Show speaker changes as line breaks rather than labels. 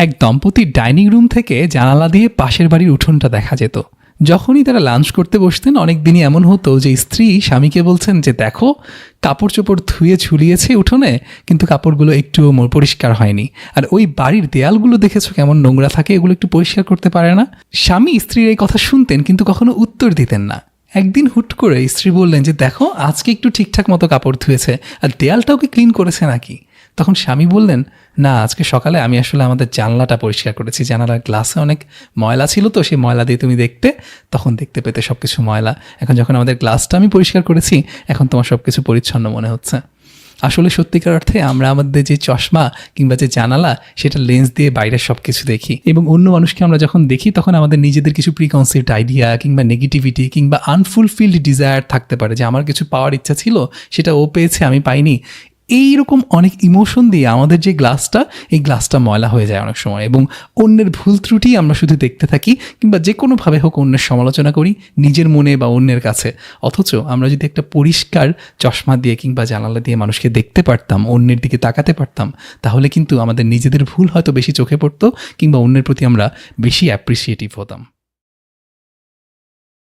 এক দম্পতির dining room থেকে জানালা দিয়ে পাশের বাড়ির উঠোনটা দেখা যেত। যখনই তারা লাঞ্চ করতে বসতেন অনেক দিনই এমন হতো যে স্ত্রী স্বামীকে বলছেন যে দেখো কাপড় চোপড় ধুয়ে ঝুলিয়েছে উঠোনে, কিন্তু কাপড়গুলো একটুও পরিষ্কার হয়নি, আর ওই বাড়ির দেয়ালগুলো দেখেছো কেমন নোংরা থাকে, এগুলো একটু পরিষ্কার করতে পারে না। স্বামী স্ত্রীর এই কথা শুনতেন কিন্তু কখনো উত্তর দিতেন না। একদিন হুট করে স্ত্রী বললেন যে দেখো আজকে একটু ঠিকঠাক মতো কাপড় ধুয়েছে, আর দেয়ালটাও কি ক্লিন করেছে নাকি। তখন স্বামী বললেন না, আজকে সকালে আমি আসলে আমাদের জানলাটা পরিষ্কার করেছি, জানালার গ্লাসে অনেক ময়লা ছিল, তো সেই ময়লা দিয়ে তুমি তখন দেখতে পেতে সব কিছু ময়লা। এখন যখন আমাদের গ্লাসটা আমি পরিষ্কার করেছি, এখন তোমার সব কিছু পরিচ্ছন্ন মনে হচ্ছে। আসলে সত্যিকার অর্থে আমরা আমাদের যে চশমা কিংবা যে জানালা, সেটা লেন্স দিয়ে বাইরের সব কিছু দেখি, এবং অন্য মানুষকে আমরা যখন দেখি তখন আমাদের নিজেদের কিছু প্রিকনসিভড আইডিয়া কিংবা নেগেটিভিটি কিংবা আনফুলফিলড ডিজায়ার থাকতে পারে, যে আমার কিছু পাওয়ার ইচ্ছা ছিল, সেটা ও পেয়েছে আমি পাইনি। এইরকম অনেক ইমোশন দিয়ে আমাদের যে এই গ্লাসটা ময়লা হয়ে যায় অনেক সময়, এবং অন্যের ভুল ত্রুটি আমরা শুধু দেখতে থাকি, কিংবা যে কোনোভাবে হোক অন্যের সমালোচনা করি নিজের মনে বা অন্যের কাছে। অথচ আমরা যদি একটা পরিষ্কার চশমা দিয়ে কিংবা জানালা দিয়ে মানুষকে দেখতে পারতাম, অন্যের দিকে তাকাতে পারতাম, তাহলে কিন্তু আমাদের নিজেদের ভুল হয়তো বেশি চোখে পড়তো, কিংবা অন্যের প্রতি আমরা বেশি অ্যাপ্রিসিয়েটিভ হতাম।